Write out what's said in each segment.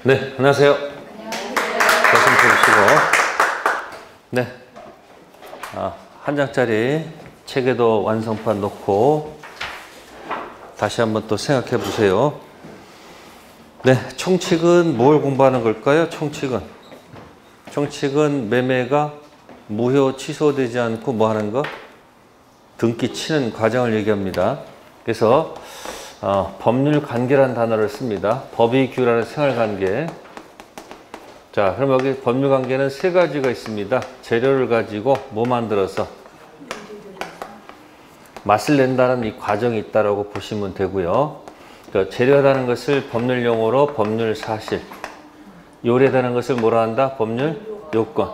네, 안녕하세요. 말씀 들으시고. 네. 한 장짜리 책에도 완성판 놓고 다시 한번 또 생각해 보세요. 네, 총칙은 뭘 공부하는 걸까요? 총칙은 매매가 무효 취소되지 않고 뭐 하는 거? 등기 치는 과정을 얘기합니다. 그래서 법률 관계라는 단어를 씁니다. 법이 규율하는 생활 관계. 자, 그럼 여기 법률 관계는 세 가지가 있습니다. 재료를 가지고 뭐 만들어서 맛을 낸다는 이 과정이 있다라고 보시면 되고요. 그러니까 재료라는 것을 법률 용어로 법률 사실, 요래라는 것을 뭐라 한다? 법률 요건.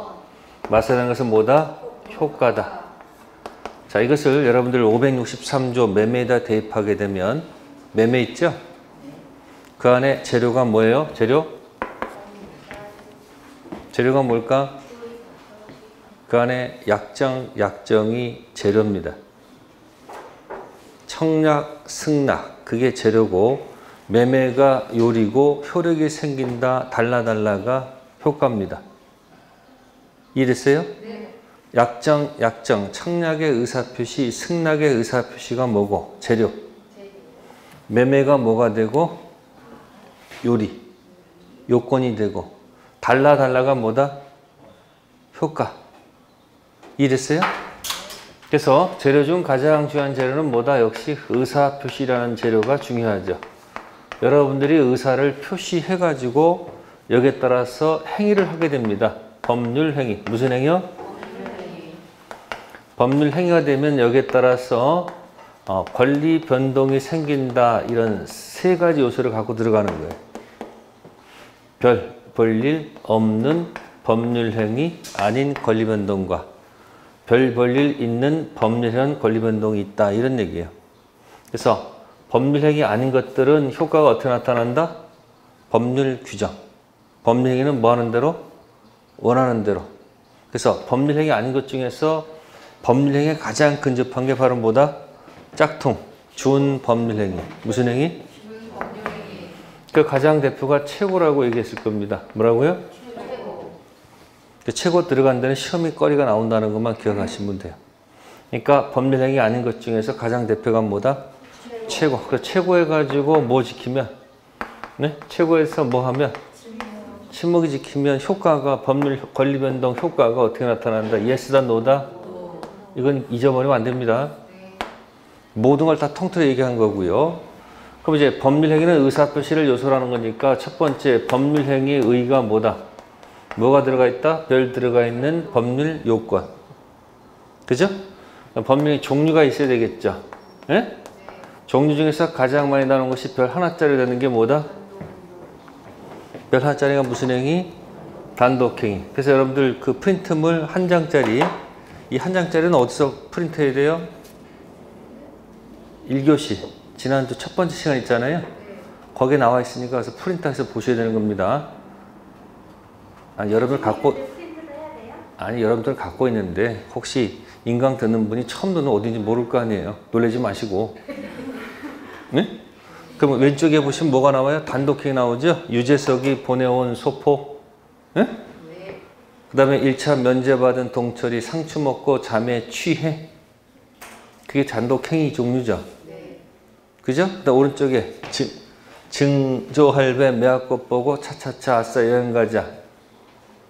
맛이라는 것은 뭐다? 효과다. 자, 이것을 여러분들 563조 매매에다 대입하게 되면 매매 있죠? 그 안에 재료가 뭐예요? 재료가 뭘까? 그 안에 약정이 재료입니다. 청약, 승낙, 그게 재료고 매매가 요리고 효력이 생긴다, 달라가 효과입니다. 이해됐어요? 네. 약정, 청약의 의사표시, 승낙의 의사표시가 뭐고? 재료. 매매가 뭐가 되고? 요리. 요건이 되고. 달라가 뭐다? 효과. 이해됐어요? 그래서 재료 중 가장 중요한 재료는 뭐다? 역시 의사표시라는 재료가 중요하죠. 여러분들이 의사를 표시해가지고 여기에 따라서 행위를 하게 됩니다. 법률행위. 무슨 행위요? 법률행위가 되면 여기에 따라서 권리 변동이 생긴다. 이런 세 가지 요소를 갖고 들어가는 거예요. 별 볼 일 없는 법률행위 아닌 권리 변동과 별 볼 일 있는 법률형 권리 변동이 있다. 이런 얘기예요. 그래서 법률행위 아닌 것들은 효과가 어떻게 나타난다? 법률 규정. 법률행위는 뭐 하는 대로? 원하는 대로. 그래서 법률행위 아닌 것 중에서 법률행위에 가장 근접한 게 바로 뭐다? 짝퉁, 준법률행위. 무슨 행위? 그 가장 대표가 최고라고 얘기했을 겁니다. 뭐라고요? 최고 들어간 데는 시험이 거리가 나온다는 것만 기억하시면 돼요. 그러니까 법률행위 아닌 것 중에서 가장 대표가 뭐다? 최고. 그 최고 해가지고 뭐 지키면? 네? 최고에서 뭐 하면? 침묵이 지키면 효과가, 법률 권리 변동 효과가 어떻게 나타난다? 예스다, 노다? 이건 잊어버리면 안 됩니다. 모든 걸 다 통틀어 얘기한 거고요. 그럼 이제 법률행위는 의사표시를 요소라는 거니까 첫 번째 법률행위의 의의가 뭐다? 뭐가 들어가 있다? 별 들어가 있는 법률 요건. 그죠? 법률의 종류가 있어야 되겠죠. 예? 종류 중에서 가장 많이 나오는 것이 별 하나짜리 되는 게 뭐다? 별 하나짜리가 무슨 행위? 단독행위. 그래서 여러분들 그 프린트물 한 장짜리, 이 한 장짜리는 어디서 프린트해야 돼요? 1교시. 지난주 첫 번째 시간 있잖아요. 거기에 나와 있으니까 가서 프린트해서 보셔야 되는 겁니다. 여러분들 갖고 있는데 혹시 인강 듣는 분이 처음 듣는 어딘지 모를 거 아니에요. 놀라지 마시고. 네? 그럼 왼쪽에 보시면 뭐가 나와요? 단독행위 나오죠? 유재석이 보내온 소포. 네? 그 다음에 1차 면제받은 동철이 상추 먹고 잠에 취해. 그게 단독행위 종류죠. 그죠? 그다음 오른쪽에 증조할배 매화꽃 보고 차차차 아싸 여행 가자.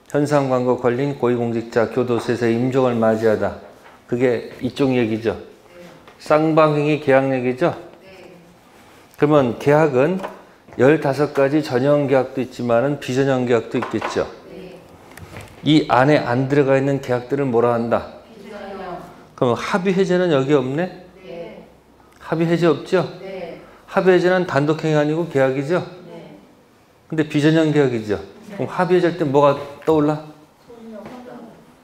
현상 광고 걸린 고위공직자 교도소에서 임종을 맞이하다. 그게 이쪽 얘기죠. 쌍방행위 계약 얘기죠. 그러면 계약은 15가지 전형 계약도 있지만은 비전형 계약도 있겠죠. 이 안에 안 들어가 있는 계약들을 뭐라 한다? 그럼 합의 해제는 여기 없네? 합의 해제 없죠? 합의 해제는 단독행위 아니고 계약이죠? 근데 비전형 계약이죠? 그럼 합의 해제할 때 뭐가 떠올라?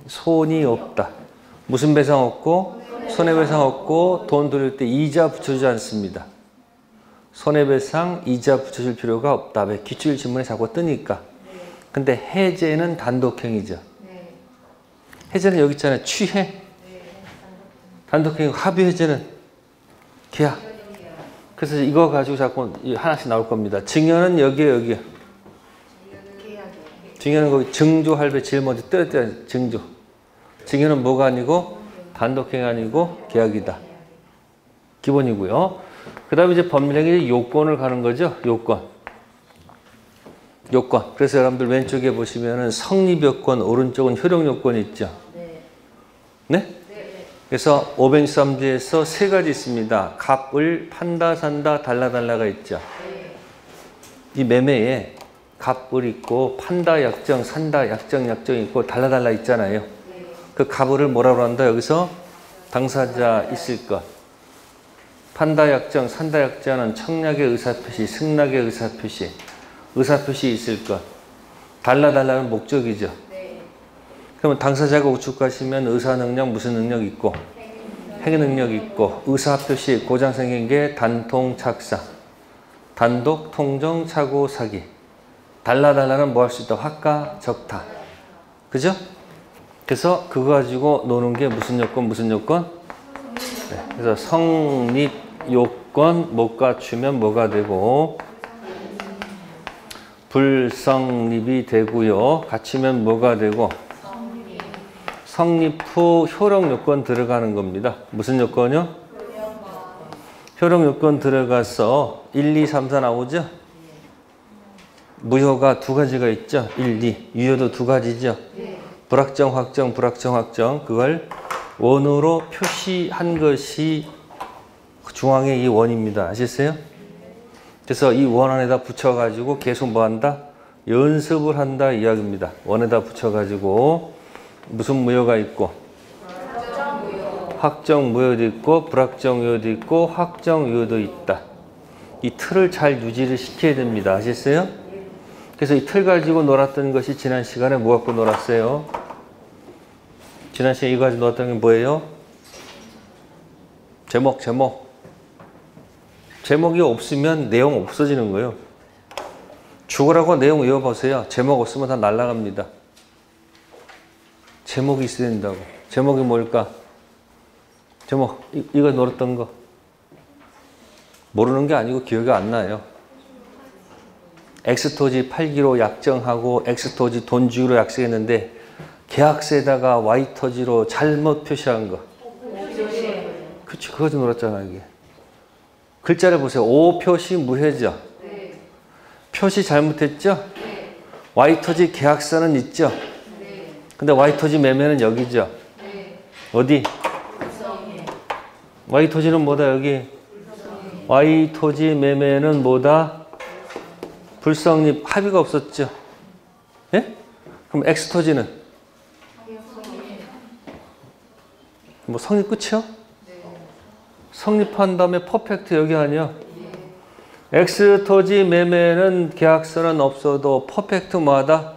손이 없다. 무슨 배상 없고? 손해배상 없고 돈 돌릴 때 이자 붙여주지 않습니다. 손해배상, 이자 붙여줄 필요가 없다. 왜? 기출 질문에 자꾸 뜨니까. 근데 해제는 단독행위죠. 해제는 여기 있잖아요. 취해. 단독행위, 합의 해제는 계약. 그래서 이거 가지고 자꾸 하나씩 나올 겁니다. 증여는 여기에. 증여는 거기 증조, 할배 제일 먼저 때렸대요. 증조. 증여는 뭐가 아니고 단독행위 아니고 계약이다. 기본이고요. 그 다음에 이제 법률행위 요건을 가는 거죠. 요건. 요건. 그래서 여러분들 왼쪽에 보시면은 성립요건, 오른쪽은 효력요건이 있죠. 네? 그래서 563조에서 세 가지 있습니다. 값을 판다, 산다, 달라달라가 있죠. 이 매매에 값을 있고 판다 약정, 산다 약정, 약정이 있고 달라달라 있잖아요. 그 값을 뭐라고 한다? 여기서 당사자 있을 것. 판다 약정, 산다 약정은 청약의 의사표시, 승낙의 의사표시, 의사표시 있을 것. 달라달라는 목적이죠. 그러면 당사자가 우측가시면 의사능력, 무슨 능력 있고 행위능력 있고 의사표시 고장 생긴 게 단통, 착사, 단독, 통정, 착오, 사기. 달라달라는 뭐 할 수 있다? 화가, 적타. 그죠? 그래서 그거 가지고 노는 게 무슨 요건, 무슨 요건? 네. 그래서 성립 요건 못 갖추면 뭐가 되고 불성립이 되고요. 갖추면 뭐가 되고 성립 후 효력 요건 들어가는 겁니다. 무슨 요건이요? 효력 요건 들어가서 1, 2, 3, 4 나오죠? 무효가 두 가지가 있죠. 1, 2. 유효도 두 가지죠. 불확정, 확정, 불확정, 확정. 그걸 원으로 표시한 것이 중앙의 이 원입니다. 아시겠어요? 그래서 이 원 안에다 붙여가지고 계속 뭐 한다? 연습을 한다 이야기입니다. 원에다 붙여가지고 무슨 무효가 있고 확정 무효도 있고 불확정 유효도 있고 확정 유효도 있다. 이 틀을 잘 유지를 시켜야 됩니다. 아시겠어요? 그래서 이 틀 가지고 놀았던 것이 지난 시간에 뭐 갖고 놀았어요? 지난 시간에 이거 가지고 놀았던 게 뭐예요? 제목. 제목이 없으면 내용 없어지는 거예요. 죽으라고 내용 외워보세요. 제목 없으면 다 날아갑니다. 제목이 있어야 된다고. 제목이 뭘까? 제목. 이거 놀았던 거. 모르는 게 아니고 기억이 안 나요. X토지 팔기로 약정하고 X토지 돈 주기로 약속했는데 계약서에다가 Y토지로 잘못 표시한 거. 그치, 그거 좀 놀았잖아, 이게. 글자를 보세요. O 표시 무효죠? 표시 잘못했죠? Y토지 계약서는 있죠? 근데 Y토지 매매는 여기죠? 어디? Y토지는 뭐다, 여기? Y토지 매매는 뭐다? 불성립, 합의가 없었죠? 예? 그럼 X토지는? 뭐 성립 끝이요? 성립한 다음에 퍼펙트 여기 아니야? X토지 매매는 계약서는 없어도 퍼펙트 뭐하다?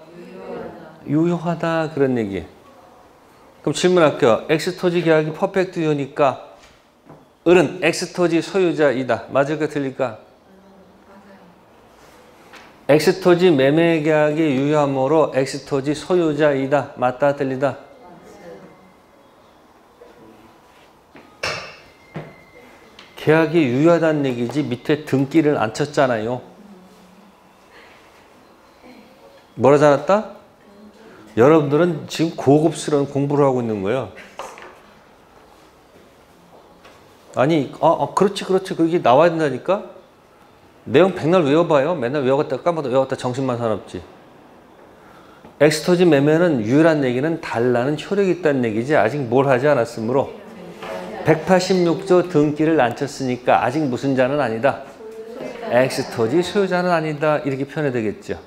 유효하다 그런 얘기. 그럼 질문할게요. X토지 계약이 퍼펙트 유효니까 을은 X토지 소유자이다. 맞을까 틀릴까? X토지 매매 계약이 유효함으로 X토지 소유자이다. 맞다 틀리다? 계약이 유효하다는 얘기지 밑에 등기를 안 쳤잖아요. 뭐라지 않았다? 여러분들은 지금 고급스러운 공부를 하고 있는 거예요. 아니, 그렇지. 그게 나와야 된다니까? 내용 백날 외워봐요. 맨날 외웠다 까먹다 외웠다 정신만 사납지. 엑스토지 매매는 유효한 얘기는 달라는 효력이 있다는 얘기지 아직 뭘 하지 않았으므로 186조 등기를 안 쳤으니까 아직 무슨 자는 아니다. X토지 소유자는 아니다. 이렇게 표현해야 되겠죠.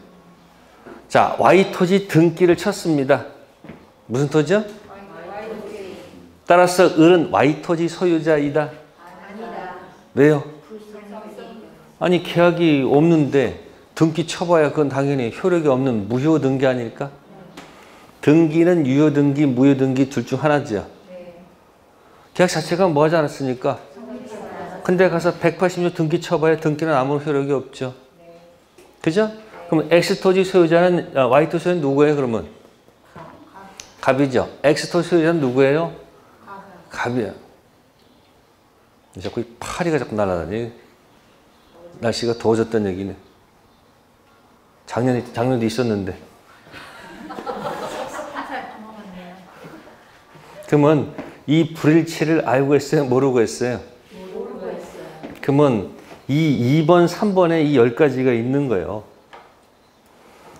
자, Y토지 등기를 쳤습니다. 무슨 토지요? 따라서 을은 Y토지 소유자이다. 왜요? 아니 계약이 없는데 등기 쳐봐야 그건 당연히 효력이 없는 무효 등기 아닐까? 등기는 유효 등기, 무효 등기 둘 중 하나죠. 계약 자체가 뭐 하지 않았으니까. 근데 가서 180조 등기 쳐봐야 등기는 아무 효력이 없죠. 그죠? 그럼 X토지 소유자는 Y토지 소유자는 누구예요 그러면? 갑이죠. X토지 소유자는 누구예요? 갑이야. 자꾸 파리가 자꾸 날아다니. 날씨가 더워졌다는 얘기네. 작년도 있었는데. 그러면 이 불일치를 알고 있어요? 모르고 있어요? 모르고 있어요. 그러면 이 2번, 3번에 이 10가지가 있는 거예요.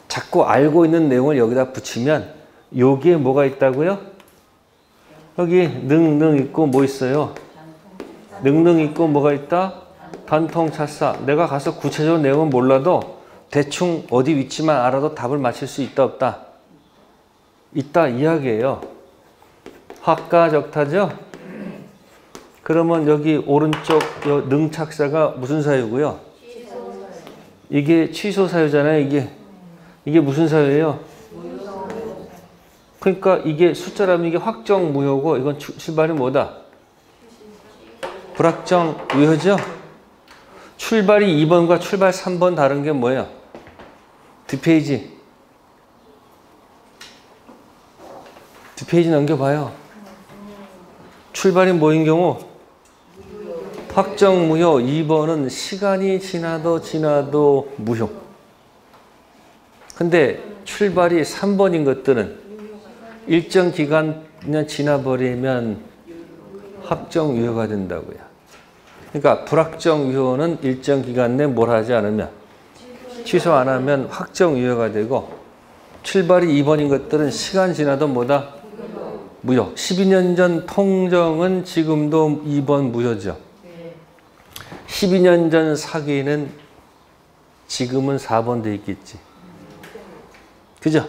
자꾸 알고 있는 내용을 여기다 붙이면 여기에 뭐가 있다고요? 여기 능능 있고 뭐 있어요? 능능 있고 뭐가 있다? 단통차사. 내가 가서 구체적인 내용은 몰라도 대충 어디 위치만 알아도 답을 맞힐 수 있다 없다? 있다 이야기예요. 화가적타죠? 그러면 여기 오른쪽 능착사가 무슨 사유고요? 이게 취소 사유잖아요. 이게 무슨 사유예요? 그러니까 이게 숫자라면 이게 확정 무효고 이건 출발이 뭐다? 불확정 무효죠? 출발이 2번과 출발 3번 다른 게 뭐예요? 뒷페이지. 뒷페이지 넘겨봐요. 출발이 뭐인 경우? 확정 무효. 2번은 시간이 지나도 무효. 근데 출발이 3번인 것들은 일정 기간 그냥 지나버리면 확정 유효가 된다고요. 그러니까 불확정 유효는 일정 기간 내 뭘 하지 않으면 취소 안 하면 확정 유효가 되고 출발이 2번인 것들은 시간 지나도 뭐다? 무효. 12년 전 통정은 지금도 2번 무효죠. 12년 전 사기는 지금은 4번 돼 있겠지. 그죠?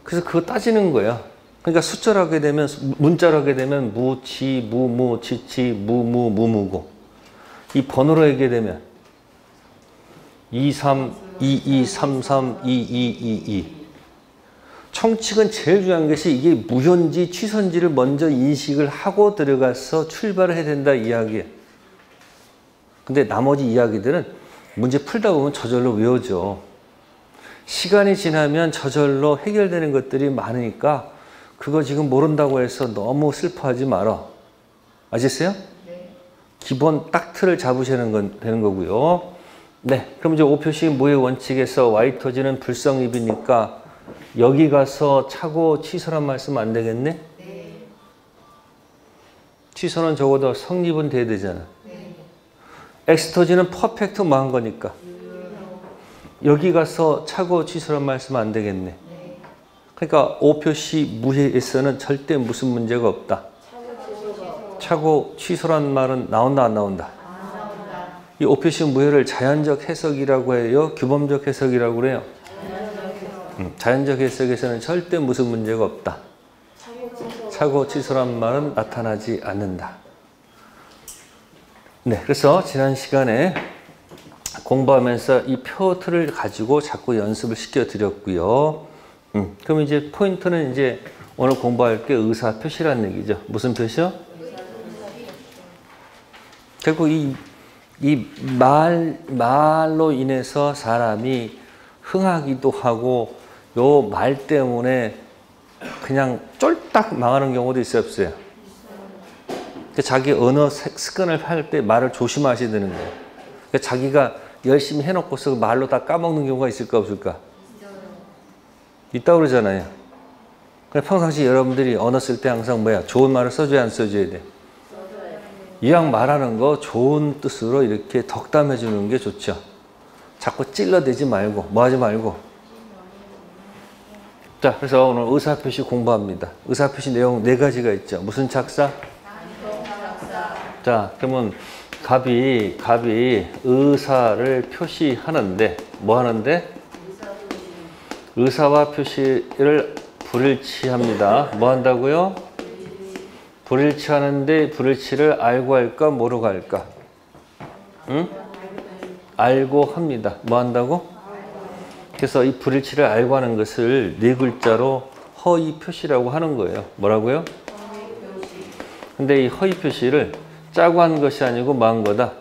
그래서 그거 따지는 거예요. 그러니까 숫자로 하게 되면, 문자로 하게 되면 무치, 무무, 치치, 무무, 무무고 이 번호로 하게 되면 23, 22, 33, 22, 22 청칙은 제일 중요한 것이 이게 무효인지 취소인지를 먼저 인식을 하고 들어가서 출발을 해야 된다 이야기예요. 근데 나머지 이야기들은 문제 풀다 보면 저절로 외워져. 시간이 지나면 저절로 해결되는 것들이 많으니까 그거 지금 모른다고 해서 너무 슬퍼하지 마라. 아셨어요? 네. 기본 딱 틀을 잡으시는 건 되는 거고요. 네, 그럼 이제 5표시 무효 원칙에서 y 터지는 불성입이니까 여기 가서 차고 취소란 말씀 안 되겠네? 네. 취소는 적어도 성립은 돼야 되잖아. 네. x 터지는 퍼펙트 뭐 한 거니까. 여기 가서 차고 취소란 말씀 안 되겠네. 그러니까 5표시 무효에서는 절대 무슨 문제가 없다. 차고 취소란 말은 나온다 안 나온다? 이 5표시 무효를 자연적 해석이라고 해요? 규범적 해석이라고 그래요? 자연적 해석에서는 절대 무슨 문제가 없다. 차고 취소란 말은 나타나지 않는다. 네, 그래서 지난 시간에 공부하면서 이 표틀을 가지고 자꾸 연습을 시켜드렸고요. 그럼 이제 포인트는 이제 오늘 공부할 게 의사 표시라는 얘기죠. 무슨 표시요? 결국 이 말로 인해서 사람이 흥하기도 하고 요 말 때문에 그냥 쫄딱 망하는 경우도 있어요, 없어요? 자기 언어 습관을 할 때 말을 조심하셔야 되는 거예요. 자기가 열심히 해놓고서 말로 다 까먹는 경우가 있을까 없을까? 있다고 그러잖아요. 평상시 여러분들이 언어 쓸 때 항상 뭐야? 좋은 말을 써줘야 안 써줘야 돼? 이왕 말하는 거 좋은 뜻으로 이렇게 덕담해 주는 게 좋죠. 자꾸 찔러대지 말고 뭐 하지 말고. 자, 그래서 오늘 의사표시 공부합니다. 의사표시 내용 4가지가 있죠. 무슨 착사? 자, 그러면 갑이 의사를 표시하는데 뭐 하는데? 의사와 표시를 불일치합니다. 뭐 한다고요? 불일치하는데 불일치를 알고 할까 모르고 할까? 응? 알고 합니다. 뭐 한다고? 그래서 이 불일치를 알고 하는 것을 4글자로 허위 표시라고 하는 거예요. 뭐라고요? 근데 이 허위 표시를 짜고 한 것이 아니고 뭐 한 거다?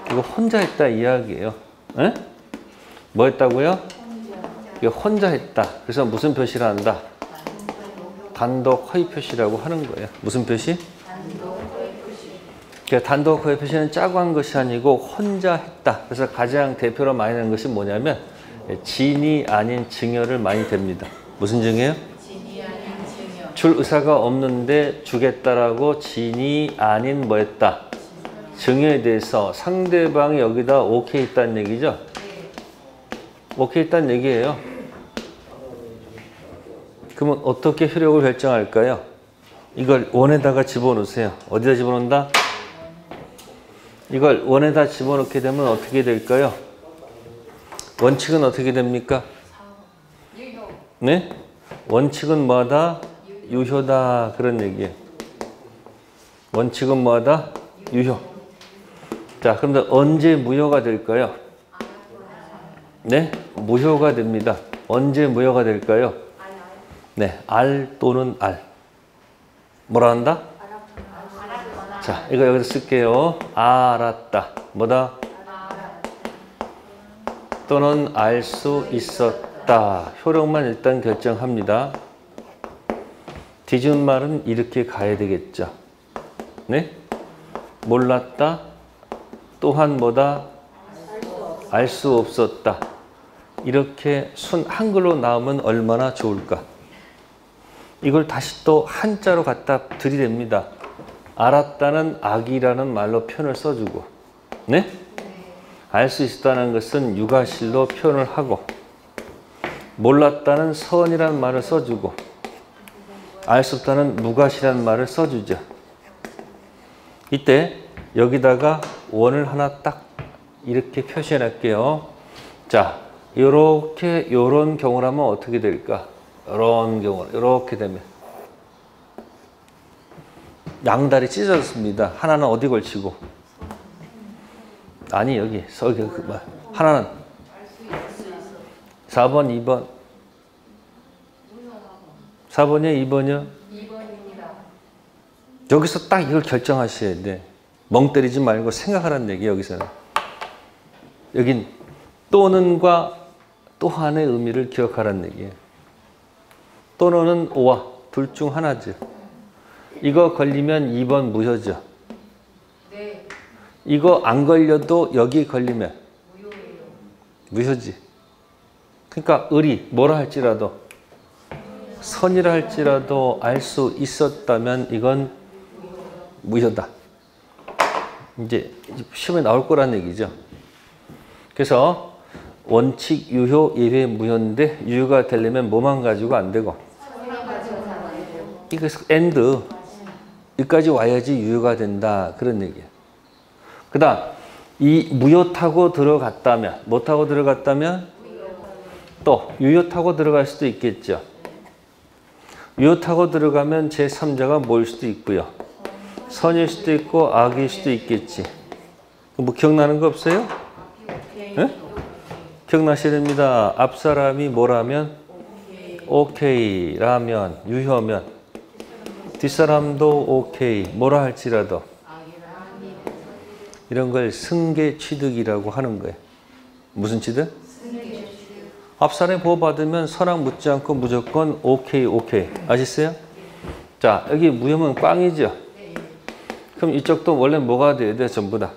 이거 혼자 했다 이야기예요. 에? 뭐 했다고요? 이거 혼자 했다. 그래서 무슨 표시를 한다? 단독 허위 표시라고 하는 거예요. 무슨 표시? 그러니까 단독 허위 표시는 짜고 한 것이 아니고 혼자 했다. 그래서 가장 대표로 많이 하는 것이 뭐냐면 진이 아닌 증여를 많이 댑니다. 무슨 증여요? 진이 아닌 증여. 줄 의사가 없는데 주겠다라고 진이 아닌 뭐 했다? 증여에 대해서 상대방이 여기다 오케이 했다는 얘기죠? 오케이 했다는 얘기예요. 그러면 어떻게 효력을 결정할까요? 이걸 원에다가 집어넣으세요. 어디다 집어넣는다? 이걸 원에다 집어넣게 되면 어떻게 될까요? 원칙은 어떻게 됩니까? 네? 원칙은 뭐다? 유효다. 그런 얘기예요. 원칙은 뭐다? 유효. 자, 그런데 언제 무효가 될까요? 네? 무효가 됩니다. 언제 무효가 될까요? 네, 알 또는 알. 뭐라 한다? 자, 이거 여기서 쓸게요. 알았다. 뭐다? 또는 알 수 있었다. 효력만 일단 결정합니다. 뒤집은 말은 이렇게 가야 되겠죠. 네? 몰랐다. 또한 뭐다? 알 수 없었다. 이렇게 순 한글로 나오면 얼마나 좋을까? 이걸 다시 또 한자로 갖다 들이댑니다. 알았다는 악이라는 말로 표현을 써주고, 네? 알 수 있었다는 것은 유가실로 표현을 하고, 몰랐다는 선이라는 말을 써주고, 알 수 없다는 무가시라는 말을 써주죠. 이때 여기다가 원을 하나 딱 이렇게 표시해 놨게요. 자, 요런 경우라면 어떻게 될까? 이런 경우, 이렇게 되면 양다리 찢어졌습니다. 하나는 어디 걸치고? 아니, 여기 하나는 4번, 2번. 4번이요, 2번이요? 2번입니다. 여기서 딱 이걸 결정하셔야 돼. 멍 때리지 말고 생각하라는 얘기예요, 여기서는. 여긴 또는과 또한의 의미를 기억하라는 얘기예요. 또는 오와 둘 중 하나죠. 이거 걸리면 2번 무효죠. 네. 이거 안 걸려도 여기 걸리면 무효예요. 무효지. 그러니까 을이 뭐라 할지라도 선이라 할지라도 알 수 있었다면 이건 무효다. 이제 시험에 나올 거란 얘기죠. 그래서 원칙, 유효, 예외, 무효인데 유효가 되려면 뭐만 가지고 안 되고 이거 엔드 여기까지 와야지 유효가 된다. 그런 얘기예요. 그 다음 이 무효 타고 들어갔다면 뭐 타고 들어갔다면 또 유효 타고 들어갈 수도 있겠죠. 유효 타고 들어가면 제3자가 뭐일 수도 있고요. 선일 수도 있고 악일 수도 있겠지. 뭐 기억나는 거 없어요? 네? 기억나셔야 됩니다. 앞사람이 뭐라면? 오케이 라면, 유효면. 뒷사람도 오케이, 뭐라 할지라도. 이런 걸 승계 취득이라고 하는 거예요. 무슨 취득? 앞사람이 보호받으면 선악 묻지 않고 무조건 오케이, 오케이. 아셨어요? 자, 여기 무효면 꽝이죠? 그럼 이쪽도 원래 뭐가 돼야 돼? 전부 다.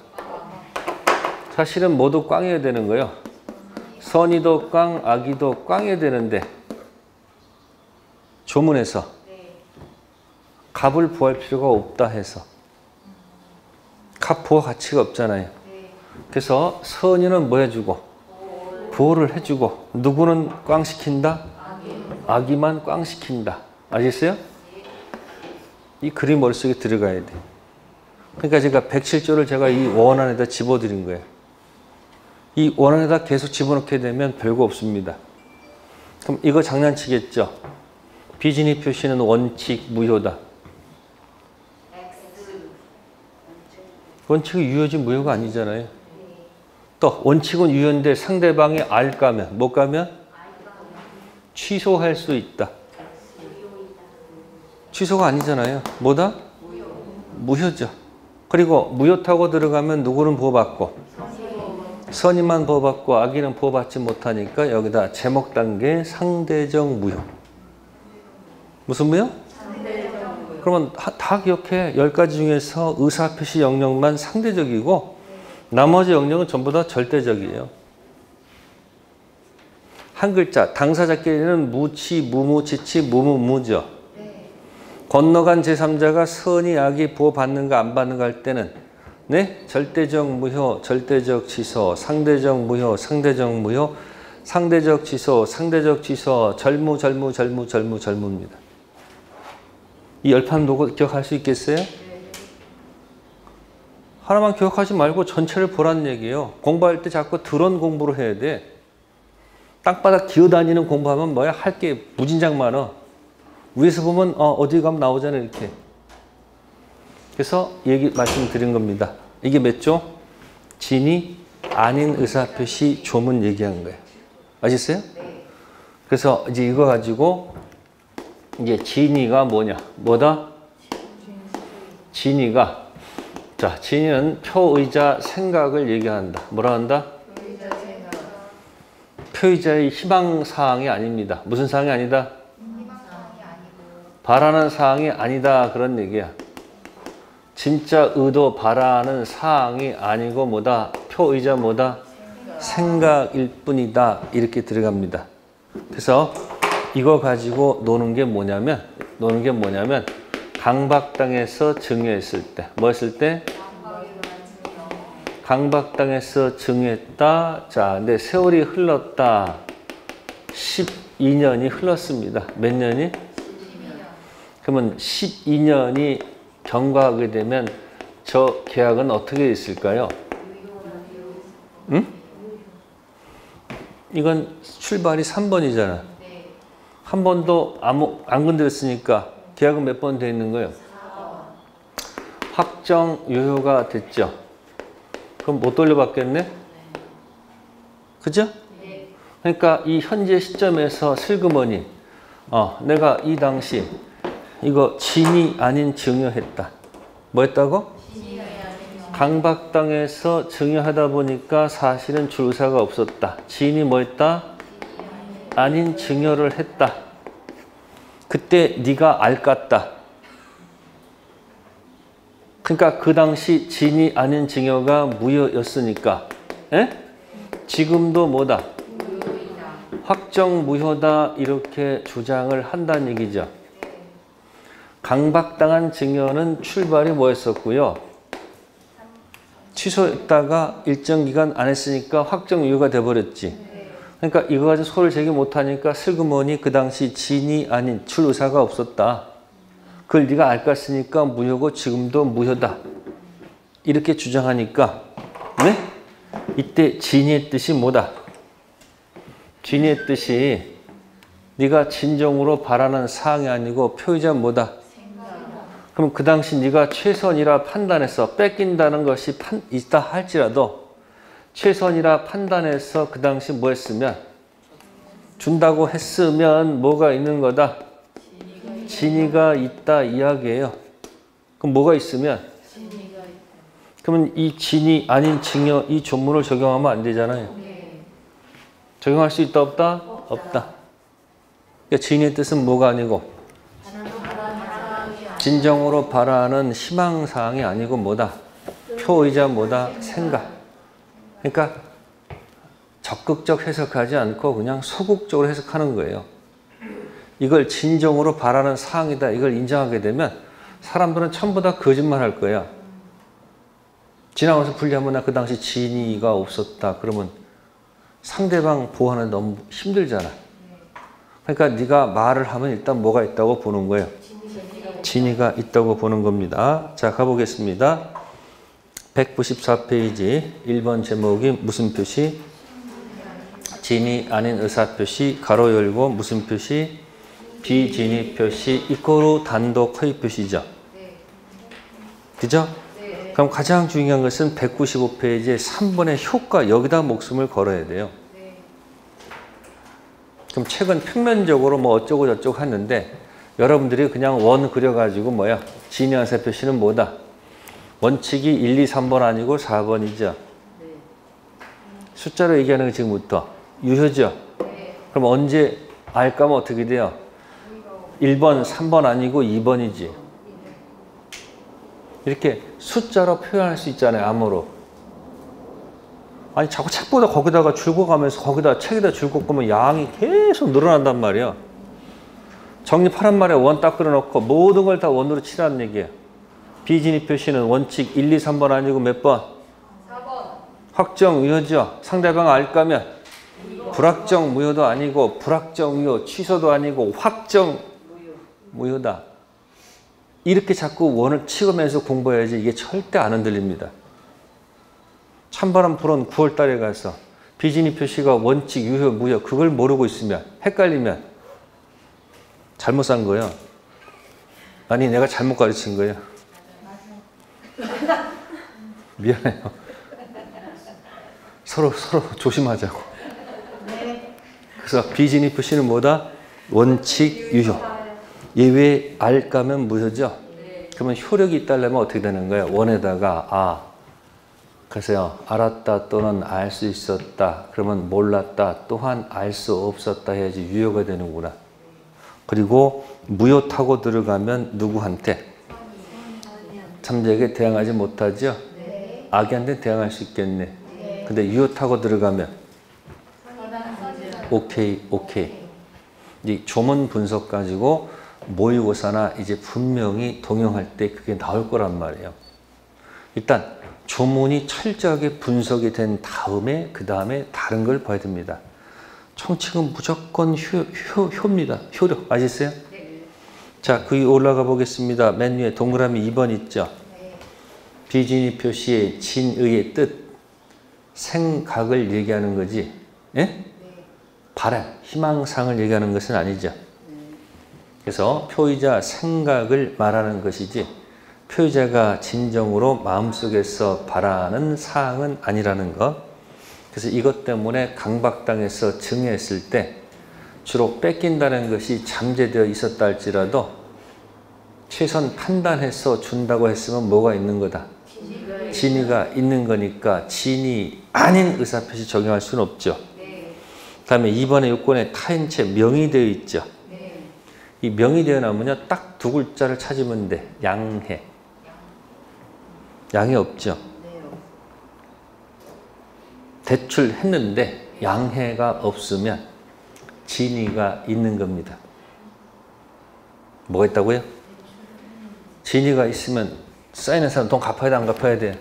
사실은 모두 꽝이어야 되는 거예요. 선이도 꽝, 악이도 꽝이어야 되는데 조문에서 갑을 부할 필요가 없다 해서 갑 부호 가치가 없잖아요. 그래서 선이는 뭐 해주고 부호를 해주고 누구는 꽝시킨다? 악이만 꽝시킨다. 아시겠어요? 이 그림 머릿속에 들어가야 돼. 그러니까 제가 107조를 제가 이 원 안에다 집어드린 거예요. 이 원 안에다 계속 집어넣게 되면 별거 없습니다. 그럼 이거 장난치겠죠? 비진이 표시는 원칙 무효다. 원칙은 유효지 무효가 아니잖아요. 또 원칙은 유효인데 상대방이 알 까면 못 가면 취소할 수 있다. 취소가 아니잖아요. 뭐다? 무효죠. 그리고 무효 타고 들어가면 누구는 보호받고 선의만 보호받고 악의는 보호받지 못하니까 여기다 제목 단계 상대적 무효. 무슨 무효? 그러면 다 기억해. 10가지 중에서 의사표시 영역만 상대적이고 나머지 영역은 전부 다 절대적이에요. 한 글자 당사자끼리는 무치, 무무, 치치, 무무, 무죠. 건너간 제3자가 선의 악이 보호받는가 안 받는가 할 때는 네? 절대적 무효, 절대적 취소, 상대적 무효, 상대적 무효, 상대적 취소, 상대적 취소, 절무입니다. 이 열판 놓고 기억할 수 있겠어요? 하나만 기억하지 말고 전체를 보라는 얘기예요. 공부할 때 자꾸 드론 공부를 해야 돼. 땅바닥 기어다니는 공부하면 뭐야? 할 게 무진장 많아. 위에서 보면 어디 가면 나오잖아요. 이렇게. 그래서 말씀드린 겁니다. 이게 몇 조? 진이 아닌 의사표시 조문 얘기한 거예요. 아셨어요? 그래서 이제 이거 가지고 이제 진이가 뭐냐? 뭐다? 진이가 자, 진이는 표의자 생각을 얘기한다. 뭐라 한다? 표의자의 희망사항이 아닙니다. 무슨 사항이 아니다? 바라는 사항이 아니다. 그런 얘기야. 진짜 의도 바라는 사항이 아니고 뭐다? 표의자 뭐다? 생각일 뿐이다. 이렇게 들어갑니다. 그래서 이거 가지고 노는 게 뭐냐면 강박당해서 증여했을 때 뭐 했을 때? 강박당해서 증여했다. 자, 근데 세월이 흘렀다. 12년이 흘렀습니다. 몇 년이? 그러면 12년이 경과하게 되면 저 계약은 어떻게 있을까요? 응? 이건 출발이 3번이잖아. 한 번도 안 건드렸으니까 계약은 몇 번 돼 있는 거예요? 확정 유효가 됐죠. 그럼 못 돌려받겠네? 그죠? 그러니까 이 현재 시점에서 슬그머니 내가 이 당시 이거 진이 아닌 증여했다. 뭐 했다고? 강박당해서 증여하다 보니까 사실은 줄 의사가 없었다. 진이 뭐 했다? 아닌 증여를 했다. 그때 네가 알깠다. 그러니까 그 당시 진이 아닌 증여가 무효였으니까 지금도 뭐다? 확정 무효다 이렇게 주장을 한다는 얘기죠. 강박당한 증여는 출발이 뭐였었고요? 취소했다가 일정 기간 안 했으니까 확정 유효가 돼버렸지. 그러니까 이거 가지고 소를 제기 못하니까 슬그머니 그 당시 진이 아닌 줄 의사가 없었다. 그걸 네가 알았으니까 무효고 지금도 무효다. 이렇게 주장하니까 네? 이때 진의 뜻이 뭐다? 진의 뜻이 네가 진정으로 바라는 사항이 아니고 표의자 뭐다? 그럼 그 당시 네가 최선이라 판단해서 뺏긴다는 것이 있다 할지라도 최선이라 판단해서 그 당시 뭐 했으면 준다고 했으면 뭐가 있는 거다? 진위가 있다 이야기예요. 그럼 뭐가 있으면? 그러면 이 진이 아닌 증여 이 조문을 적용하면 안 되잖아요. 적용할 수 있다 없다? 없다. 그러니까 진의 뜻은 뭐가 아니고 진정으로 바라는 희망사항이 아니고 뭐다? 표의자 뭐다? 생각. 그러니까 적극적 해석하지 않고 그냥 소극적으로 해석하는 거예요. 이걸 진정으로 바라는 사항이다. 이걸 인정하게 되면 사람들은 전부 다 거짓말 할 거야. 지나가서 분리하면 나 그 당시 진이가 없었다. 그러면 상대방 보호하는 너무 힘들잖아. 그러니까 네가 말을 하면 일단 뭐가 있다고 보는 거예요. 진위가 있다고 보는 겁니다. 자, 가보겠습니다. 194페이지 1번 제목이 무슨 표시? 진이 아닌 의사표시 가로 열고 무슨 표시? 비진위 표시 이꼬로 단독 허위 표시죠. 그죠? 그럼 가장 중요한 것은 195페이지의 3번의 효과 여기다 목숨을 걸어야 돼요. 그럼 책은 평면적으로 뭐 어쩌고 저쩌고 하는데 여러분들이 그냥 원 그려가지고 뭐야? 진위 의사표시는 뭐다? 원칙이 1, 2, 3번 아니고 4번이죠. 숫자로 얘기하는 게 지금부터 유효죠. 그럼 언제 알까면 어떻게 돼요? 1번, 3번 아니고 2번이지. 이렇게 숫자로 표현할 수 있잖아요. 암호로. 아니 자꾸 책보다 거기다가 줄 긋어가면서 거기다 책에다 줄 긋으면 양이 계속 늘어난단 말이야. 정립하란 말에 원 딱 그려놓고 모든 걸 다 원으로 치라는 얘기예요. 비진입 표시는 원칙 1, 2, 3번 아니고 몇 번? 4번. 확정 유효죠. 상대방 알까면 불확정 무효도 아니고 불확정 유효 취소도 아니고 확정 무효다. 이렇게 자꾸 원을 치고면서 공부해야지 이게 절대 안 흔들립니다. 찬바람 불은 9월 달에 가서 비진입 표시가 원칙 유효 무효 그걸 모르고 있으면 헷갈리면 잘못 산 거예요. 아니 내가 잘못 가르친 거예요. 미안해요. 서로 조심하자고. 그래서 비진입 표시는 뭐다? 원칙 유효. 예외 알까면 무효죠. 그러면 효력이 있다려면 어떻게 되는 거예요? 원에다가 그래서요. 알았다 또는 알 수 있었다. 그러면 몰랐다 또한 알 수 없었다 해야지 유효가 되는구나. 그리고 무효 타고 들어가면 누구한테? 참자에게 대항하지 못하죠? 아기한테 대항할 수 있겠네. 근데 유효 타고 들어가면 오케이. 이 조문 분석 가지고 모의고사나 이제 분명히 동영할 때 그게 나올 거란 말이에요. 일단 조문이 철저하게 분석이 된 다음에 그 다음에 다른 걸 봐야 됩니다. 청칙은 무조건 효입니다. 효력 아시겠어요? 네. 자, 그 위에 올라가 보겠습니다. 맨 위에 동그라미 2번 있죠? 네. 비진입 표시의 진의의 뜻 생각을 얘기하는 거지. 예? 네. 바람, 희망상을 얘기하는 것은 아니죠. 그래서 표의자 생각을 말하는 것이지 표의자가 진정으로 마음속에서 바라는 사항은 아니라는 것. 그래서 이것 때문에 강박당해서 증여했을 때 주로 뺏긴다는 것이 잠재되어 있었다 할지라도 최선 판단해서 준다고 했으면 뭐가 있는 거다? 진의가 있는 거니까 진이 아닌 의사표시 적용할 수는 없죠. 그 다음에 2번의 요건에 타인체 명의 되어 있죠. 이 명의 되어 나오면요 딱 두 글자를 찾으면 돼. 양해. 양해 없죠. 대출했는데 양해가 없으면 진의가 있는 겁니다. 뭐가 있다고요? 진의가 있으면 쌓이는 사람 돈 갚아야 돼 안 갚아야 돼?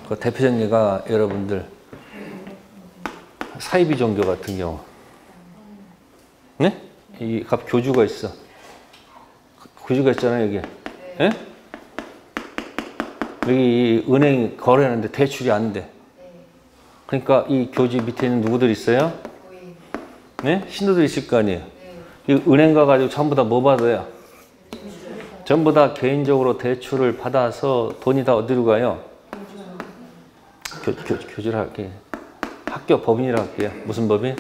그 대표적인 예가 여러분들 사이비 종교 같은 경우 네? 이 교주가 있어. 교주가 있잖아요 여기. 네? 여기 은행 거래하는데 대출이 안 돼. 그러니까 이 교주 밑에 있는 누구들 있어요? 네? 신도들 있을 거 아니에요. 이 은행 가가지고 전부 다 뭐 받아요? 전부 다 개인적으로 대출을 받아서 돈이 다 어디로 가요? 교주를 할게요. 학교 법인이라고 할게요. 무슨 법인?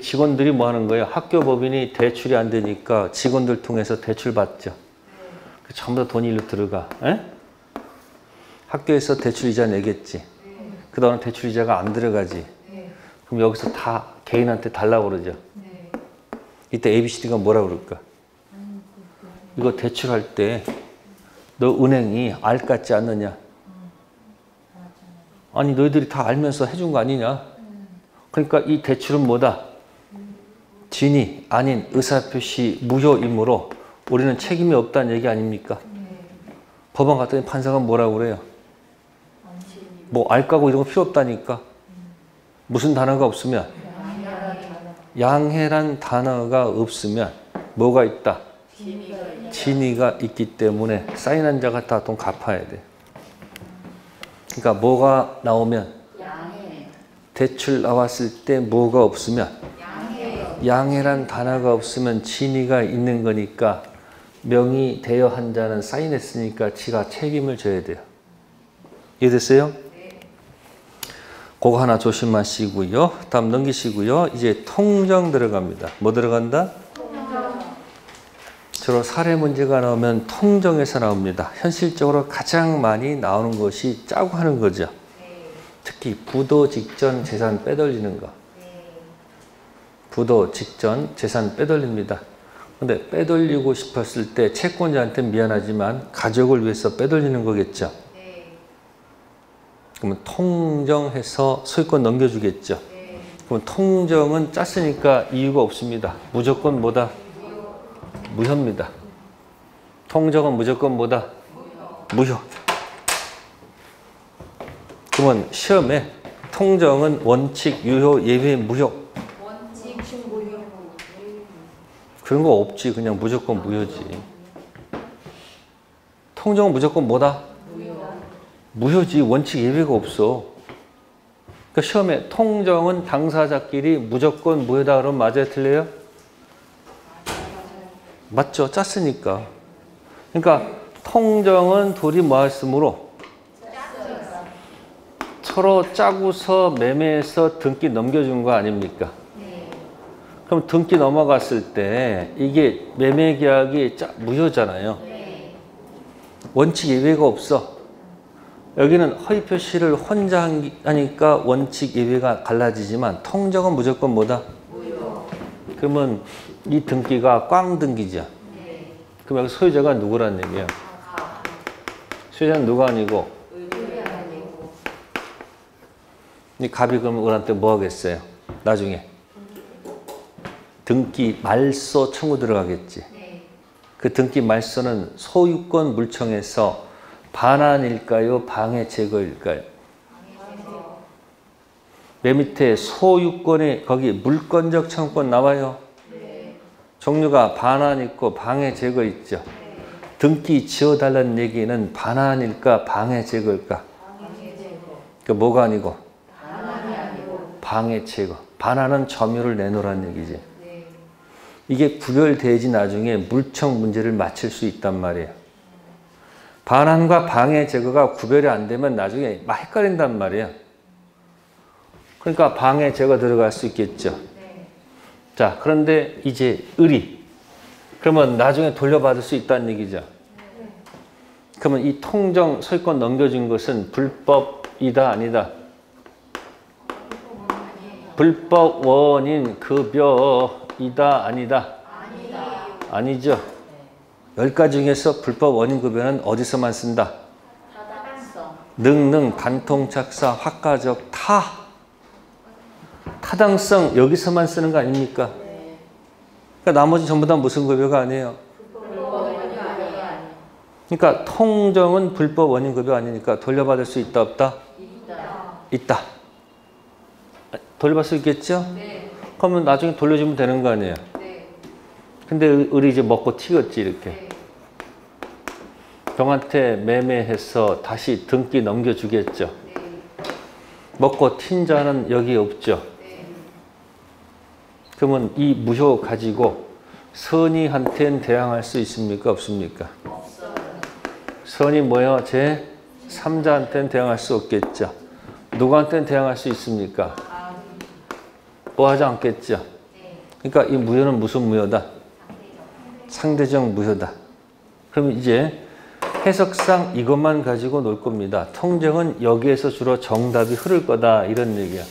직원들이 뭐 하는 거예요? 학교 법인이 대출이 안 되니까 직원들 통해서 대출 받죠. 전부 다 돈이 일로 들어가. 에? 학교에서 대출 이자 내겠지. 그 다음에 대출 이자가 안 들어가지. 그럼 여기서 다 개인한테 달라고 그러죠. 이때 ABCD가 뭐라고 그럴까? 이거 대출할 때 너 은행이 알 같지 않느냐? 아니 너희들이 다 알면서 해준 거 아니냐? 그러니까 이 대출은 뭐다? 진의 아닌 의사표시 무효이므로 우리는 책임이 없다는 얘기 아닙니까? 법원 갔더니 판사가 뭐라고 그래요? 뭐 알까고 이런 거 필요 없다니까. 무슨 단어가 없으면? 양해란 단어가 없으면 뭐가 있다? 진의가 있기 때문에 사인한 자가 다 돈 갚아야 돼. 그러니까 뭐가 나오면? 대출 나왔을 때 뭐가 없으면? 양해란 단어가 없으면 진의가 있는 거니까 명의 대여한 자는 사인했으니까 지가 책임을 져야 돼요. 이해됐어요? 그거 하나 조심하시고요. 다음 넘기시고요. 이제 통정 들어갑니다. 뭐 들어간다? 주로 사례 문제가 나오면 통정에서 나옵니다. 현실적으로 가장 많이 나오는 것이 짜고 하는 거죠. 특히 부도 직전 재산 빼돌리는 거. 부도 직전 재산 빼돌립니다. 근데 빼돌리고 싶었을 때 채권자한테 미안하지만 가족을 위해서 빼돌리는 거겠죠. 그러면 통정해서 소유권 넘겨주겠죠. 그럼 통정은 짰으니까 이유가 없습니다. 무조건 뭐다? 무효입니다. 통정은 무조건 뭐다? 무효. 그러면 시험에 통정은 원칙, 유효, 예외, 무효. 원칙, 무효. 그런 거 없지. 그냥 무조건 무효지. 통정은 무조건 뭐다? 무효지. 원칙, 예외가 없어. 그러니까 시험에 통정은 당사자끼리 무조건 무효다 그러면 맞아요? 틀려요? 맞죠. 짰으니까. 그러니까 통정은 둘이 뭐 했으므로 서로 짜고서 매매해서 등기 넘겨준 거 아닙니까? 그럼 등기 넘어갔을 때 이게 매매 계약이 무효잖아요. 원칙 예외가 없어. 여기는 허위 표시를 혼자 하니까 원칙 예외가 갈라지지만 통정은 무조건 뭐다? 무효. 그러면 이 등기가 꽝 등기죠. 그럼 여기 소유자가 누구란 얘기야? 소유자는 누가 아니고? 이 갑이 그럼 을한테 뭐 하겠어요? 나중에 등기 말소 청구 들어가겠지. 그 등기 말소는 소유권 물청에서 반환일까요? 방해 제거일까요? 맨 밑에 소유권에 거기 물권적 청구권 나와요. 종류가 반환 있고 방해 제거 있죠. 등기 지어달라는 얘기는 반환일까 방해 제거일까? 그 뭐가 아니고? 방해 제거. 반환은 점유를 내놓으라는 얘기지. 이게 구별돼야지 나중에 물청 문제를 맞출 수 있단 말이에요. 반환과 방해 제거가 구별이 안 되면 나중에 막 헷갈린단 말이에요. 그러니까 방해 제거 들어갈 수 있겠죠. 자, 그런데 이제 을이 그러면 나중에 돌려받을 수 있다는 얘기죠. 그러면 이 통정 소유권 넘겨준 것은 불법이다 아니다? 불법 원인 급여이다 아니다? 아니죠. 10가지 중에서 불법 원인 급여는 어디서만 쓴다? 능능, 간통, 착사, 확가적, 타당성 여기서만 쓰는 거 아닙니까? 그러니까 나머지 전부 다 무슨 급여가 아니에요? 그러니까 통정은 불법 원인 급여 아니니까 돌려받을 수 있다 없다? 있다. 돌려받을 수 있겠죠? 그러면 나중에 돌려주면 되는 거 아니에요? 근데 을이 이제 먹고 튀었지 이렇게. 병한테 매매해서 다시 등기 넘겨주겠죠. 먹고 튄 자는 여기 없죠. 그러면 이 무효 가지고 선의한테는 대항할 수 있습니까? 없습니까? 선의 뭐예요? 제 3자한테는 대항할 수 없겠죠. 누구한테는 대항할 수 있습니까? 뭐 하지 않겠죠. 그러니까 이 무효는 무슨 무효다? 상대적 무효다. 그럼 이제 해석상 이것만 가지고 놀 겁니다. 통정은 여기에서 주로 정답이 흐를 거다 이런 얘기야.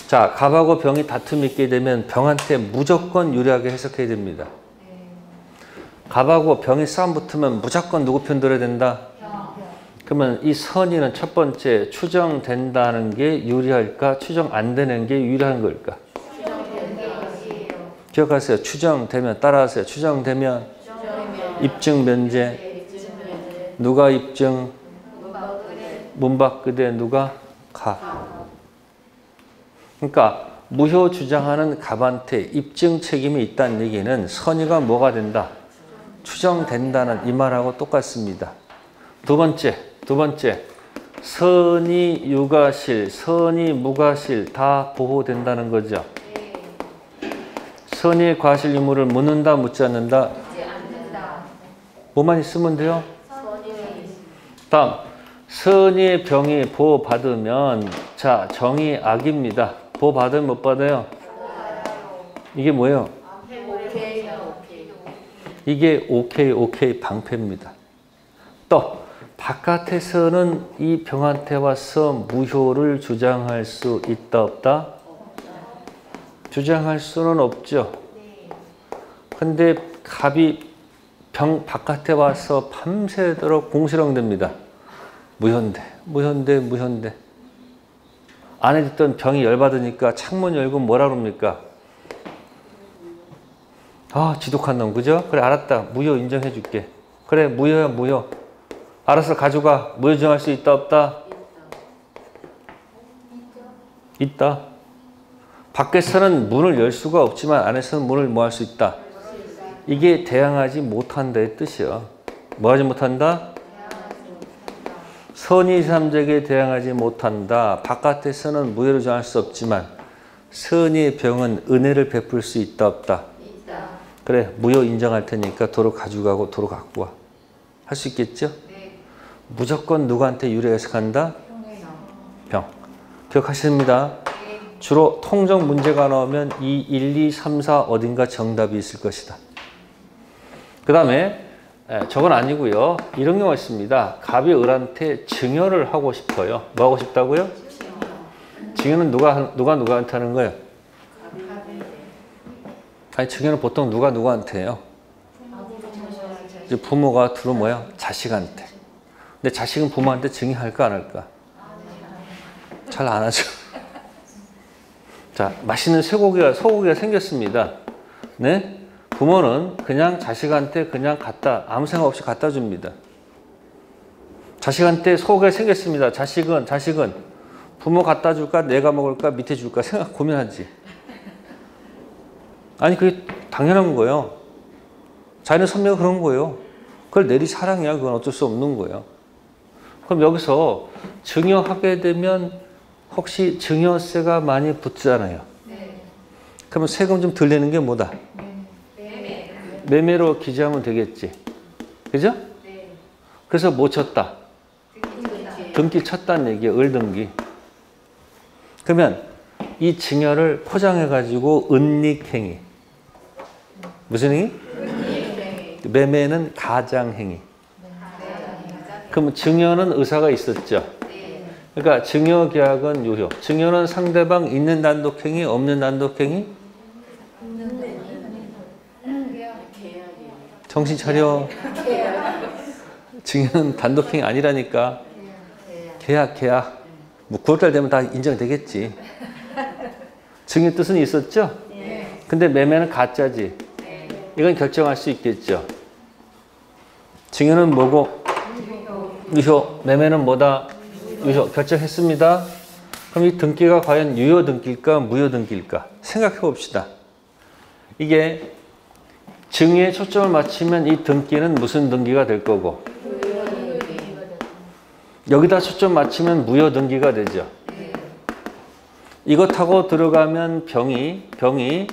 자, 갑하고 병이 다툼이 있게 되면 병한테 무조건 유리하게 해석해야 됩니다. 갑하고 병이 싸움 붙으면 무조건 누구 편 들어야 된다? 그러면 이 선의는 첫 번째 추정된다는 게 유리할까? 추정 안 되는 게 유리한 걸까? 기억하세요. 추정되면 따라하세요. 추정되면 입증 면제. 누가 입증? 문박그대 누가? 갑. 그러니까 무효 주장하는 갑한테 입증 책임이 있다는 얘기는 선의가 뭐가 된다? 추정된다는 이 말하고 똑같습니다. 두 번째 선의 유가실, 선의 무가실 다 보호된다는 거죠. 선의의 과실 유무를 묻는다 묻지 않는다? 뭐만 있으면 돼요? 다음 선의의 병이 보호받으면 자 정의 악입니다. 보호받으면 못 받아요? 이게 뭐예요? 이게 오케이 방패입니다. 또 바깥에서는 이 병한테 와서 무효를 주장할 수 있다 없다? 주장할 수는 없죠. 근데 갑이 병 바깥에 와서 밤새도록 공시렁댑니다. 무효인데. 안에 있던 병이 열받으니까 창문 열고 뭐라 그럽니까? 아, 지독한 놈, 그죠? 그래, 알았다. 무효 인정해 줄게. 그래, 무효야, 무효. 알았어, 가져가. 무효 정할 수 있다, 없다? 있다. 밖에서는 문을 열 수가 없지만 안에서는 문을 뭐 할 수 있다. 이게 대항하지 못한다의 뜻이야. 뭐 하지 못한다? 선의 삼적에 대항하지 못한다. 바깥에서는 무효를 정할 수 없지만 선의의 병은 은혜를 베풀 수 있다, 없다? 있다. 그래, 무효 인정할 테니까 도로 가져가고 도로 갖고 와. 할 수 있겠죠? 네. 무조건 누구한테 유래해서 간다? 평행. 병. 기억하십니다. 네. 주로 통정 문제가 나오면 이 1, 2, 3, 4 어딘가 정답이 있을 것이다. 그 다음에 저건 아니고요. 이런 경우가 있습니다. 갑이 을한테 증여를 하고 싶어요. 뭐 하고 싶다고요? 증여는 누구한테 하는 거예요? 아니, 증여는 보통 누구한테 해요? 이제 부모가 주로 뭐야? 자식한테. 근데 자식은 부모한테 증여할까 안 할까? 잘 안 하죠. 자, 맛있는 소고기가 생겼습니다. 네? 부모는 그냥 자식한테 그냥 아무 생각 없이 갖다 줍니다. 자식한테 소고기가 생겼습니다. 자식은 부모 갖다 줄까? 내가 먹을까? 밑에 줄까? 고민하지. 아니, 그게 당연한 거예요. 자연의 선배가 그런 거예요. 그걸 내리 사랑이야. 그건 어쩔 수 없는 거예요. 그럼 여기서 증여하게 되면 혹시 증여세가 많이 붙잖아요. 네. 그러면 세금 좀 덜 내는 게 뭐다? 매매로 기재하면 되겠지. 그죠? 네. 그래서 뭐 쳤다? 등기 쳤다는 얘기예요. 을등기. 그러면 이 증여를 포장해가지고 은닉행위. 무슨 행위? 매매는 가장행위. 그럼 증여는 의사가 있었죠. 그러니까 증여계약은 유효. 증여는 상대방 있는 단독행위, 없는 단독행위? 정신 차려. 증여는 단독행위 아니라니까. 계약. 뭐 9월달 되면 다 인정되겠지. 증여 뜻은 있었죠? 근데 매매는 가짜지. 이건 결정할 수 있겠죠. 증여는 뭐고? 유효. 매매는 뭐다? 유효. 결정했습니다. 그럼 이 등기가 과연 유효 등기일까? 무효 등기일까? 생각해 봅시다. 이게 증여에 초점을 맞추면 이 등기는 무슨 등기가 될 거고, 여기다 초점 맞추면 무효 등기가 되죠. 이거 타고 들어가면 병이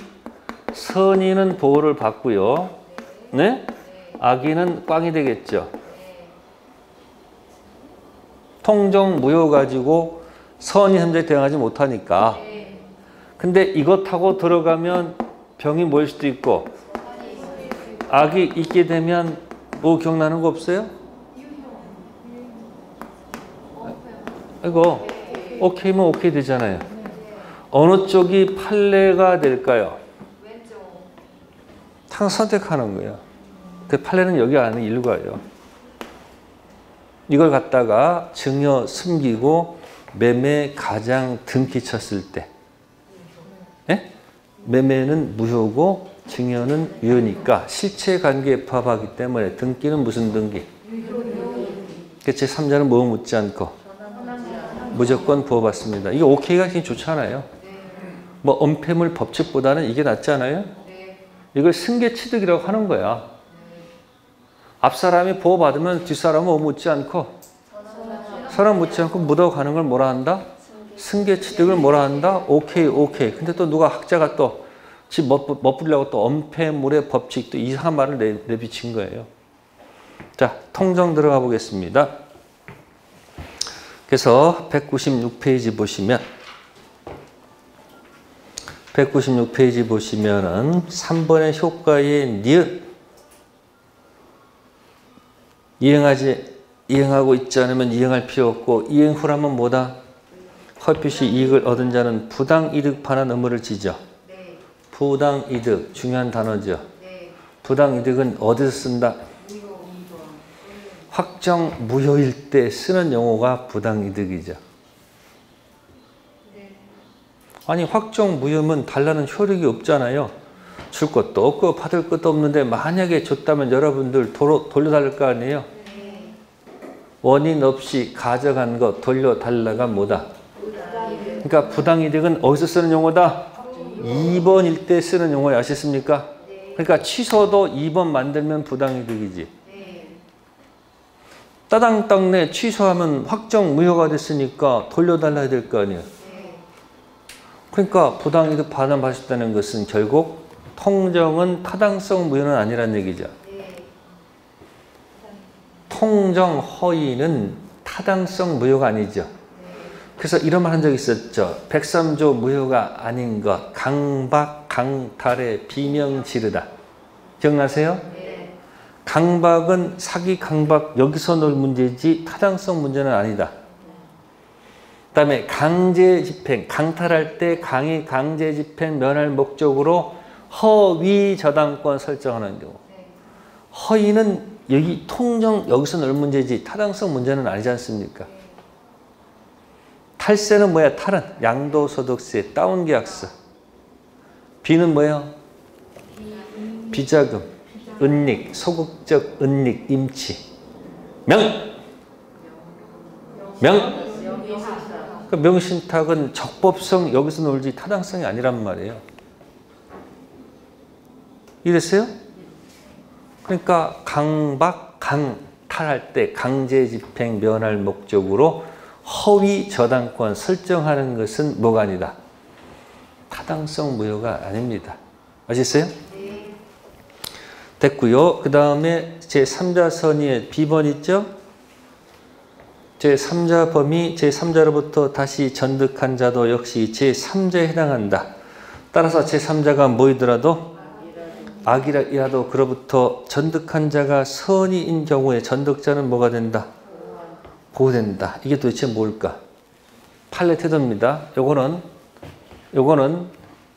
선의는 보호를 받고요. 네? 악의는 꽝이 되겠죠. 통정 무효 가지고 선의 현재 대응하지 못하니까. 근데 이거 타고 들어가면 병이 모일 수도 있고 악이 있게 되면 뭐 기억나는 거 없어요? 이거 오케이면 오케이 되잖아요. 어느 쪽이 판례가 될까요? 항상 선택하는 거예요. 그 판례는 여기 안에 일과예요. 이걸 갖다가 증여 숨기고 매매 가장 등기 쳤을 때, 네? 매매는 무효고 증여는 유효니까 실체관계에 부합하기 때문에 등기는 무슨 등기? 제3자는 뭐 묻지 않고 무조건 부어받습니다. 이게 오케이가 굉장히 좋잖아요. 뭐 은폐물 법칙보다는 이게 낫지 않아요? 이걸 승계취득이라고 하는 거야. 앞사람이 보호받으면 뒷사람은 묻지 않고 사람 묻지 않고 묻어가는 걸 뭐라 한다? 승계취득을 뭐라 한다? 오케이. 근데 또 누가 학자가 또 집 멋부리려고 또 은폐물의 법칙 또 이상한 말을 내비친 거예요. 자, 통정 들어가 보겠습니다. 그래서 196페이지 보시면 196페이지 보시면은 3번의 효과의 니은 이행하고 있지 않으면 이행할 필요 없고 이행 후라면 뭐다? 헐핏이 이익을 얻은 자는 부당이득 판한 의무를 지죠. 부당이득 중요한 단어죠. 부당이득은 어디서 쓴다? 확정 무효일 때 쓰는 용어가 부당이득이죠. 아니 확정 무효면 달라는 효력이 없잖아요. 줄 것도 없고 받을 것도 없는데 만약에 줬다면 여러분들 돌려달랄 거 아니에요. 원인 없이 가져간 거 돌려달라가 뭐다? 그러니까 부당이득은 어디서 쓰는 용어다? 2번일 때 쓰는 용어를 아셨습니까? 그러니까 취소도 2번 만들면 부당이득이지. 따당땅내 취소하면 확정 무효가 됐으니까 돌려달라야 될 거 아니에요. 그러니까 부당이득 받았다는 것은 결국 통정은 타당성 무효는 아니란 얘기죠. 통정 허위는 타당성 무효가 아니죠. 그래서 이런 말 한 적 있었죠. 103조 무효가 아닌 것, 강박, 강탈의 비명 지르다. 기억나세요? 강박은 사기, 강박 여기서 놀 문제지 타당성 문제는 아니다. 그 다음에 강제 집행, 강탈할 때 강의 강제 집행 면할 목적으로 허위 저당권 설정하는 경우. 허위는 여기 통정 여기서 놀 문제지 타당성 문제는 아니지 않습니까? 탈세는 뭐야? 탈은 양도소득세, 다운계약서. 비는 뭐예요? 비자금, 은닉, 소극적 은닉, 임치. 그 명신탁은 적법성 여기서 놀지 타당성이 아니란 말이에요. 이랬어요? 그러니까 강박, 강탈할 때 강제 집행 면할 목적으로 허위 저당권 설정하는 것은 뭐가 아니다? 타당성 무효가 아닙니다. 아셨어요? 됐고요. 그 다음에 제3자 선의의 B번 있죠? 제3자 범위 제3자로부터 다시 전득한 자도 역시 제3자에 해당한다. 따라서 제3자가 뭐이더라도 악이라도 그로부터 전득한 자가 선의인 경우에 전득자는 뭐가 된다? 보호된다. 이게 도대체 뭘까? 판례 태도입니다. 요거는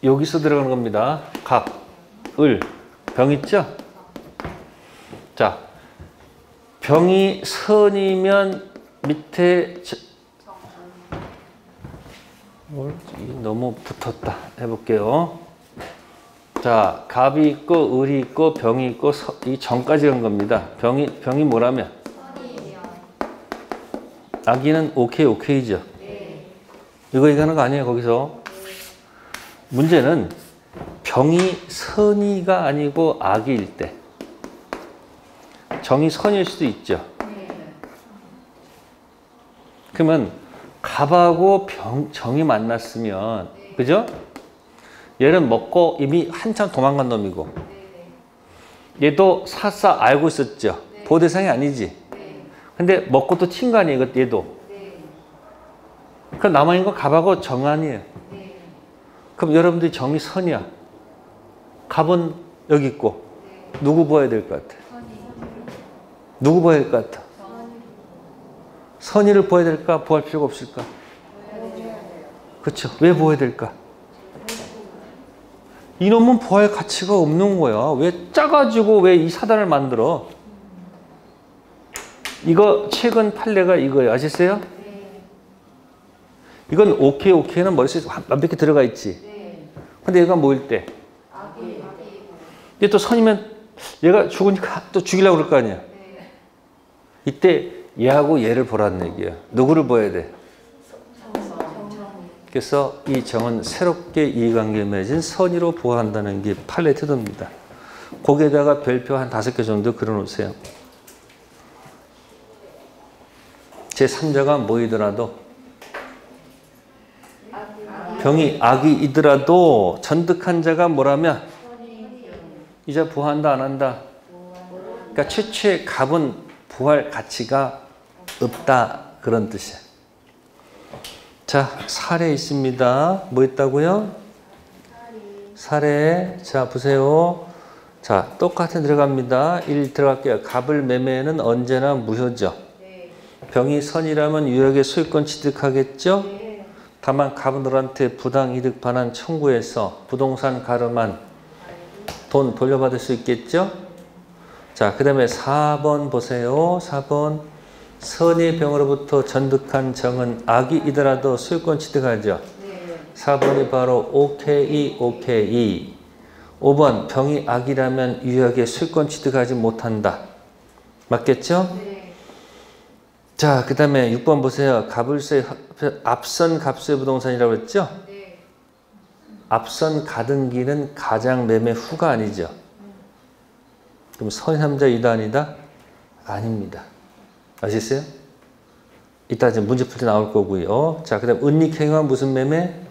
여기서 들어가는 겁니다. 각, 을, 병 있죠? 자, 병이 선이면 밑에 너무 붙었다. 해볼게요. 자, 갑이 있고 을이 있고 병이 있고 이 정까지 간 겁니다. 병이 뭐라면? 악이는 오케이죠. 이거 얘기하는 거 아니에요, 거기서. 문제는 병이 선의가 아니고 악일 때. 정이 선일 수도 있죠. 그러면 갑하고 정이 만났으면, 그죠? 얘는 먹고 이미 한참 도망간 놈이고, 얘도 사사 알고 있었죠. 보호 대상이 아니지. 근데 먹고 또 튄 거 아니에요, 얘도. 그럼 남아있는 건 갑하고 정 아니에요. 그럼 여러분들이 정이 선이야. 갑은 여기 있고, 누구 보아야 될 것 같아? 누구 보아야 될 것 같아? 선의를 보아야 될까? 보할 필요가 없을까? 그렇죠. 왜 보아야 될까? 이놈은 보할 가치가 없는 거야. 왜 짜가지고 왜 이 사단을 만들어? 이거 최근 판례가 이거예요. 아셨어요? 이건 오케이는 머릿속에 완벽히 들어가 있지. 근데 얘가 뭐일 때? 얘 또 선이면 얘가 죽으니까 또 죽이려고 그럴 거 아니야. 이때 얘하고 얘를 보라는 얘기야. 누구를 보아야 돼? 그래서 이 정은 새롭게 이해관계 맺은 선의로 보호한다는 게 판례 태도입니다. 거기에다가 별표 한 5개 정도 그려놓으세요. 제3자가 뭐이더라도 병이 악이더라도 전득한 자가 뭐라면 이제 보호한다 안 한다? 그러니까 최초의 갑은 보호할 가치가 없다 그런 뜻이야. 자, 사례 있습니다. 뭐 있다고요? 사례. 자, 보세요. 자, 똑같은 들어갑니다. 1 들어갈게요. 갑을 매매는 언제나 무효죠. 병이 선이라면 유력의 소유권 취득하겠죠? 다만 갑은들한테 부당이득 반환 청구해서 부동산 가름한 돈 돌려받을 수 있겠죠? 자, 그 다음에 4번 보세요. 4번. 선의 병으로부터 전득한 정은 악이더라도 소유권 취득하죠. 4번이 바로 오케이, 오케이. 5번 병이 악이라면 유효하게 술권 취득하지 못한다. 맞겠죠? 네. 자, 그 다음에 6번 보세요. 가불세, 앞선 갑수의 부동산이라고 했죠? 네. 앞선 가등기는 가장 매매 후가 아니죠. 그럼 선3자 이다 아니다? 아닙니다. 아시겠어요? 이따 이제 문제 풀 때 나올 거고요. 자, 그 다음 은닉행위와 무슨 매매?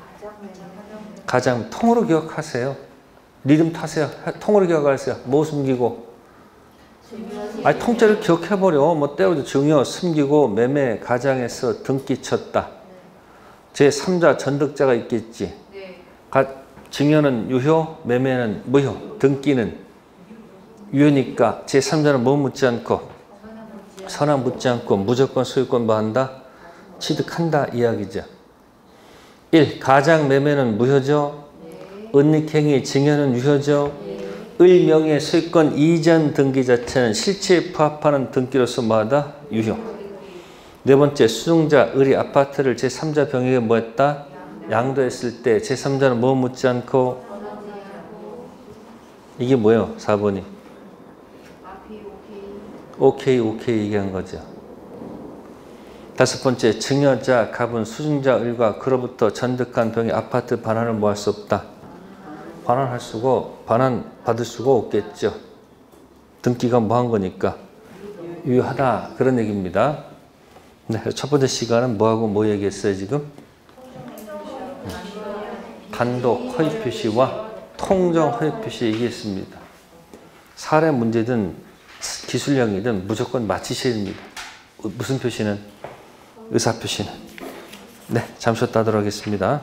가장 통으로 기억하세요. 리듬 타세요. 통으로 기억하세요. 뭐 숨기고? 아니 통째로 기억해버려. 뭐 때로도 증여, 숨기고, 매매, 가장에서 등기 쳤다. 제3자 전득자가 있겠지. 네. 증여는 유효, 매매는 무효, 등기는 유효니까 제3자는 뭐 묻지 않고 선언 묻지 않고 무조건 소유권 뭐 한다? 취득한다 이야기죠. 1. 가장 매매는 무효죠. 은닉행위 증여는 유효죠. 을명의 소유권 이전 등기 자체는 실체에 부합하는 등기로서 뭐하다? 유효. 네 번째 수증자 을이 아파트를 제3자 병에게 뭐 했다? 양도했을 때 제3자는 뭐 묻지 않고 이게 뭐예요? 4번이 오케이 오케이 얘기한 거죠. 다섯 번째 증여자 갑은 수증자 을과 그로부터 전득한 병의 아파트 반환을 뭐 할 수 없다. 반환할 수고 반환 받을 수가 없겠죠. 등기가 뭐 한 거니까 유효하다 그런 얘기입니다. 네, 첫 번째 시간은 뭐하고 뭐 얘기했어요 지금? 단독 허위 표시와 통정 허위 표시 얘기했습니다. 사례 문제든 기술형이든 무조건 맞히셔야 됩니다. 무슨 표시는? 의사 표시는. 네, 잠시 쉬었다 하도록 하겠습니다.